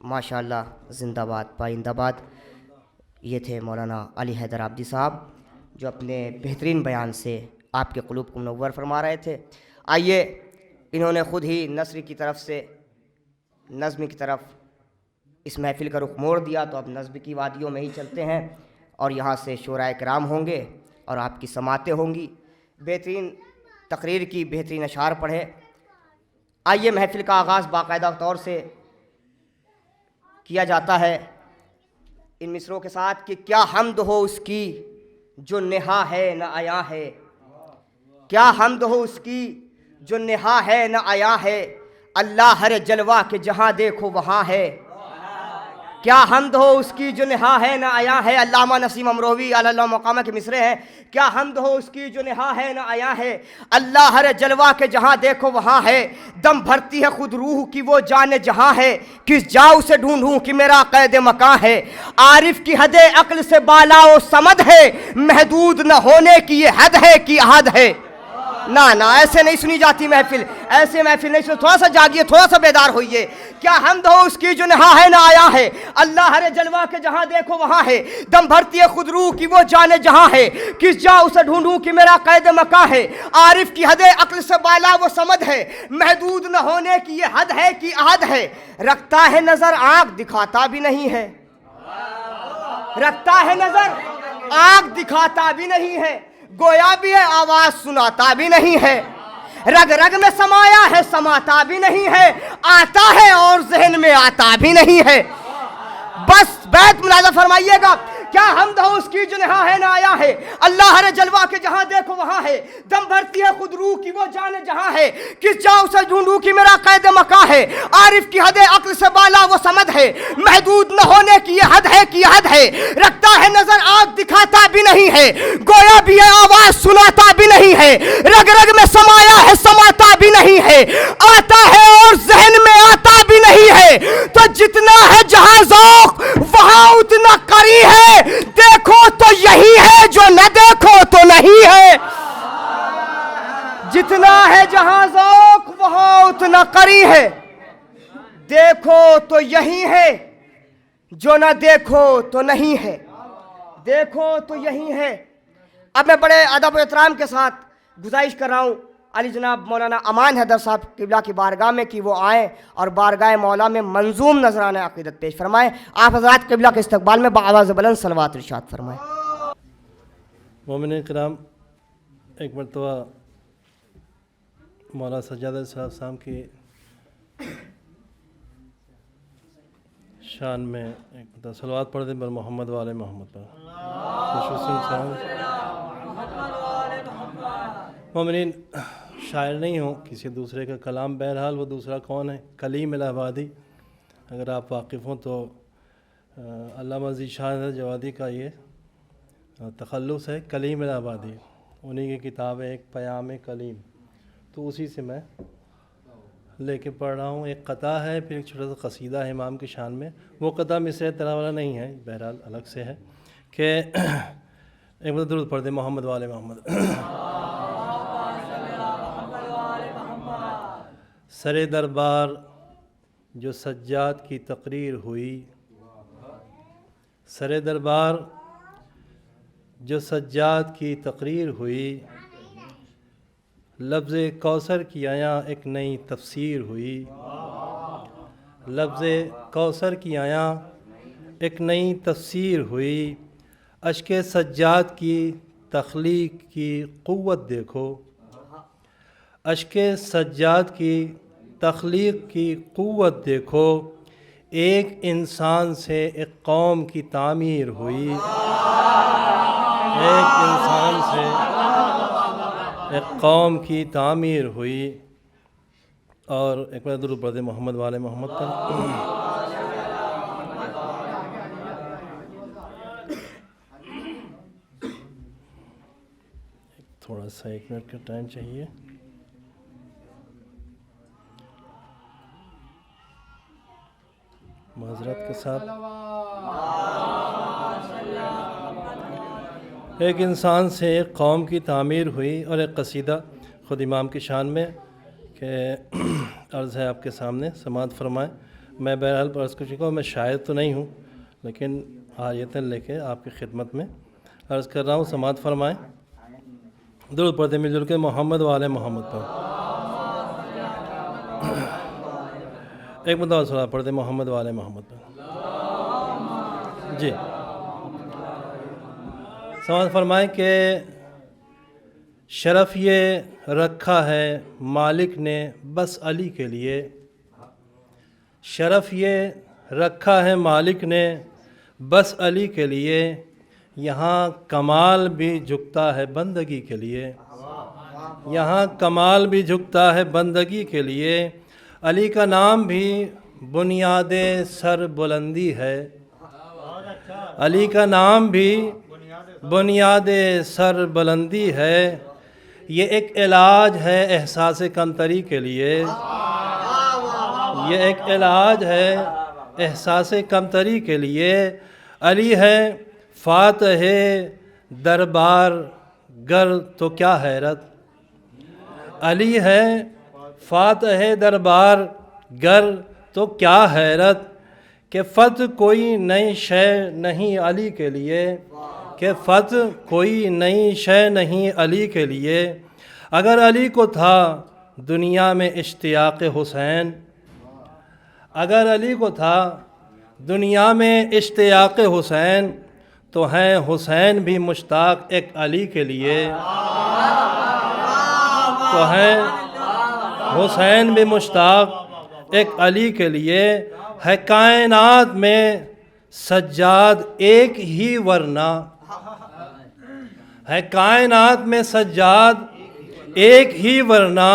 ماشاءاللہ زندہ باد پائندہ باد۔ یہ تھے مولانا علی حیدر عابدی صاحب جو اپنے بہترین بیان سے آپ کے قلوب کو منور فرما رہے تھے۔ آئیے انہوں نے خود ہی نثر کی طرف سے نظم کی طرف اس محفل کا رخ موڑ دیا، تو اب نظم کی وادیوں میں ہی چلتے ہیں اور یہاں سے شعراء کرام ہوں گے اور آپ کی سماعتیں ہوں گی۔ بہترین تقریر کی بہترین اشعار پڑھے۔ آئیے محفل کا آغاز باقاعدہ طور سے کیا جاتا ہے ان مصروں کے ساتھ کہ کیا حمد ہو اس کی جو نہا ہے نہ عیاں ہے، کیا حمد ہو اس کی جو نہا ہے نہ عیاں ہے، اللہ ہر جلوہ کے جہاں دیکھو وہاں ہے۔ کیا حمد ہو اس کی جو نہا ہے نہ عیاں ہے، علامہ نسیم امروی علی اللہ مقامہ کے مصرے ہیں۔ کیا حمد ہو اس کی جو نہا ہے نہ عیاں ہے، اللہ ہر جلوہ کے جہاں دیکھو وہاں ہے۔ دم بھرتی ہے خود روح کی وہ جان جہاں ہے، کس جا اسے ڈھونڈوں کہ میرا قید مکاں ہے۔ عارف کی حد عقل سے بالا و سمد ہے، محدود نہ ہونے کی یہ حد ہے کہ حد ہے۔ نہ ایسے نہیں سنی جاتی محفل، ایسے محفل نہیں سنی۔ تھوڑا سا جاگیے، تھوڑا سا بیدار ہوئیے۔ کیا حمد ہو اس کی جو نہا ہے نہ عیاں ہے، اللہ ہر جلوہ کے جہاں دیکھو وہاں ہے۔ دم بھرتی ہے خود روح کی وہ جان جہاں ہے، کس جا اسے ڈھونڈوں کہ میرا قید مکاں ہے۔ عارف کی حد عقل سے بالا وہ سمد ہے، محدود نہ ہونے کی یہ حد ہے کہ عہد ہے۔ رکھتا ہے نظر آنکھ دکھاتا بھی نہیں ہے، رکھتا ہے نظر آنکھ دکھاتا بھی نہیں ہے، گویا بھی ہے آواز سناتا بھی نہیں ہے۔ رگ رگ میں سمایا ہے سماتا بھی نہیں ہے، آتا ہے اور ذہن میں آتا بھی نہیں ہے۔ بس بیت ملاحظہ فرمائیے گا۔ کیا حمد ہو اس کی جو نہا ہے نہ عیاں ہے، اللہ ہر جلوہ کے جہاں دیکھو وہاں ہے۔ دم بھرتی ہے خود روح کی وہ جان جہاں ہے، کس جا اسے ڈھونڈوں کہ میرا قید مکاں ہے۔ عارف کی حد عقل سے بالا وہ سمد ہے، محدود نہ ہونے کی یہ حد ہے کہ حد ہے۔ رکھتا ہے نظر آنکھ دکھاتا بھی نہیں ہے، گویا بھی ہے آواز سناتا بھی نہیں ہے۔ رگ رگ میں سمایا ہے سماتا بھی نہیں ہے، آتا ہے اور ذہن میں آتا بھی نہیں ہے۔ تو جتنا ہے جہاں ذوق وہاں اتنا قری ہے، دیکھو تو یہی ہے جو نہ دیکھو تو نہیں ہے۔ جتنا ہے جہاں ذوق وہاں اتنا قری ہے، دیکھو تو یہی ہے جو نہ دیکھو تو نہیں ہے۔ دیکھو تو یہی ہے۔ اب میں بڑے ادب و احترام کے ساتھ گزارش کر رہا ہوں علی جناب مولانا امان حیدر صاحب قبلہ کی بارگاہ میں کہ وہ آئیں اور بارگاہ مولا میں منظوم نذرانہ عقیدت پیش فرمائیں۔ آپ حضرات قبلہ کے استقبال میں بآواز بلند صلوات ارشاد فرمائیں۔ مومنین کرام، ایک مرتبہ مولا سجادہ صاحب کی شان میں ایک مرتبہ صلوات پڑھ دیں بر محمد والے محمد پر۔ مومنین، شاعر نہیں ہوں، کسی دوسرے کا کلام، بہرحال وہ دوسرا کون ہے؟ کلیم الہ آبادی۔ اگر آپ واقف ہوں تو علامہ ذیشان جوادی کا یہ تخلص ہے کلیم الہ آبادی، انہی کی کتاب ہے ایک پیام کلیم، تو اسی سے میں لے کے پڑھ رہا ہوں۔ ایک قطعہ ہے، پھر ایک چھوٹا سا قصیدہ ہے امام کی شان میں۔ وہ قطعہ مصرع طرح والا نہیں ہے، بہرحال الگ سے ہے کہ ایک مرتبہ درود پڑھ دیں محمد والے محمد۔ سر دربار جو سجاد کی تقریر ہوئی، سر دربار جو سجاد کی تقریر ہوئی، لفظ کوثر کی آیا ایک نئی تفسیر ہوئی، لفظ کوثر کی آیا ایک نئی تفسیر ہوئی، اشک سجاد کی تخلیق کی قوت دیکھو، اشک سجاد کی تخلیق کی قوت دیکھو، ایک انسان سے ایک قوم کی تعمیر ہوئی، ایک انسان سے ایک قوم کی تعمیر ہوئی۔ اور ایک بار درود پڑھ دیں محمد والے محمد پر۔ تھوڑا سا 1 منٹ کا ٹائم چاہیے۔ معذرت کے ساتھ ایک انسان سے ایک قوم کی تعمیر ہوئی، اور ایک قصیدہ خود امام کی شان میں کہ عرض ہے آپ کے سامنے، سماعت فرمائیں۔ میں بہرحال عرض کر چکا ہوں، میں شاعر تو نہیں ہوں، لیکن آیتیں لے کے آپ کی خدمت میں عرض کر رہا ہوں، سماعت فرمائیں۔ درود پڑھتے مل جل کے محمد و آل محمد پر۔ ایک مدعا صلاۃ پڑھتے محمد و آل محمد پر۔ جی سماعت فرمائیں کہ شرف یہ رکھا ہے مالک نے بس علی کے لیے، شرف یہ رکھا ہے مالک نے بس علی کے لیے، یہاں کمال بھی جھکتا ہے بندگی کے لیے، یہاں کمال بھی جھکتا ہے بندگی کے لیے، علی کا نام بھی بنیاد سر بلندی ہے، علی کا نام بھی بنیاد سر بلندی ہے، یہ ایک علاج ہے احساس کمتری کے لیے، یہ ایک علاج ہے احساس کمتری کے لیے، علی ہے فاتح دربار گر تو کیا حیرت، علی ہے فاتح دربار گر تو کیا حیرت، کہ فتح کوئی نئی شے نہیں علی کے لیے، کہ فتح کوئی نئی شے نہیں علی کے لیے، اگر علی کو تھا دنیا میں اشتیاق حسین، اگر علی کو تھا دنیا میں اشتیاق حسین، تو ہیں حسین بھی مشتاق ایک علی کے لیے، تو ہیں حسین بھی مشتاق ایک علی کے لیے، ہے کائنات میں سجاد ایک ہی ورنہ، ہے کائنات میں سجاد ایک ہی ورنہ،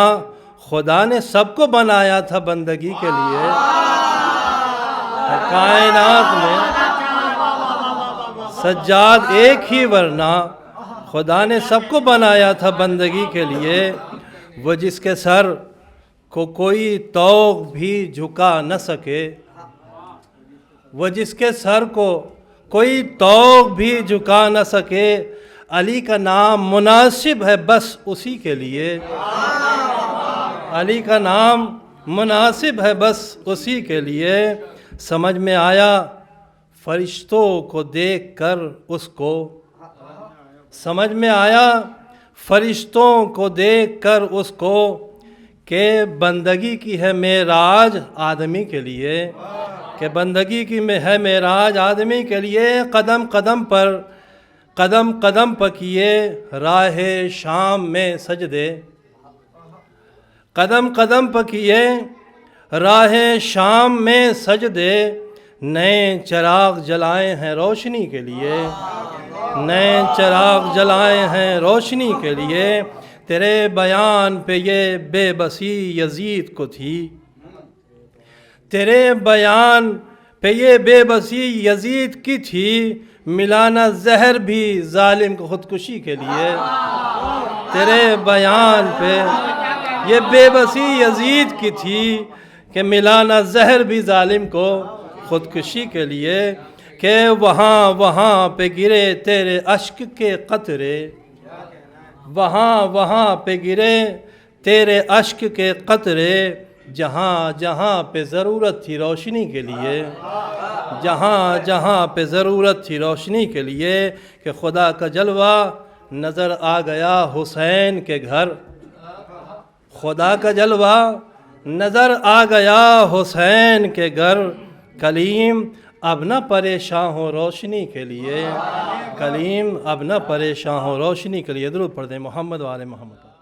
خدا نے سب کو بنایا تھا بندگی کے لیے، ہے کائنات میں سجاد ایک ہی ورنہ، خدا نے سب کو بنایا تھا بندگی کے لیے، وہ جس کے سر کو کوئی طوق بھی جھکا نہ سکے، وہ جس کے سر کو کوئی طوق بھی جھکا نہ سکے، علی کا نام مناسب ہے بس اسی کے لیے، علی کا نام مناسب ہے بس اسی کے لیے، سمجھ میں آیا فرشتوں کو دیکھ کر اس کو، سمجھ میں آیا فرشتوں کو دیکھ کر اس کو، کہ بندگی کی ہے معراج آدمی کے لیے، کہ بندگی کی ہے معراج آدمی کے لیے، قدم قدم پر قدم قدم پر کیے راہ شام میں سجدے، قدم قدم پر کیے راہ شام میں سجدے، نئے چراغ جلائے ہیں روشنی کے لیے، نئے چراغ جلائے ہیں روشنی کے لیے، تیرے بیان پہ یہ بے بسی یزید کو تھی، تیرے بیان پہ یہ بے بسی یزید کی تھی، ملانا زہر بھی ظالم کو خودکشی کے لیے، تیرے بیان پہ یہ بے بسی یزید کی تھی، کہ ملانا زہر بھی ظالم کو خودکشی کے لیے، کہ وہاں وہاں پہ گرے تیرے اشک کے قطرے، وہاں وہاں پہ گرے تیرے اشک کے قطرے، جہاں جہاں پہ ضرورت تھی روشنی کے لیے، جہاں جہاں پہ ضرورت تھی روشنی کے لیے، کہ خدا کا جلوہ نظر آ گیا حسین کے گھر، خدا کا جلوہ نظر آ گیا حسین کے گھر، کلیم اب نہ پریشان ہو روشنی کے لیے، کلیم اب نہ پریشان ہو روشنی کے لیے، درود پڑھ دیں محمد و آل محمد۔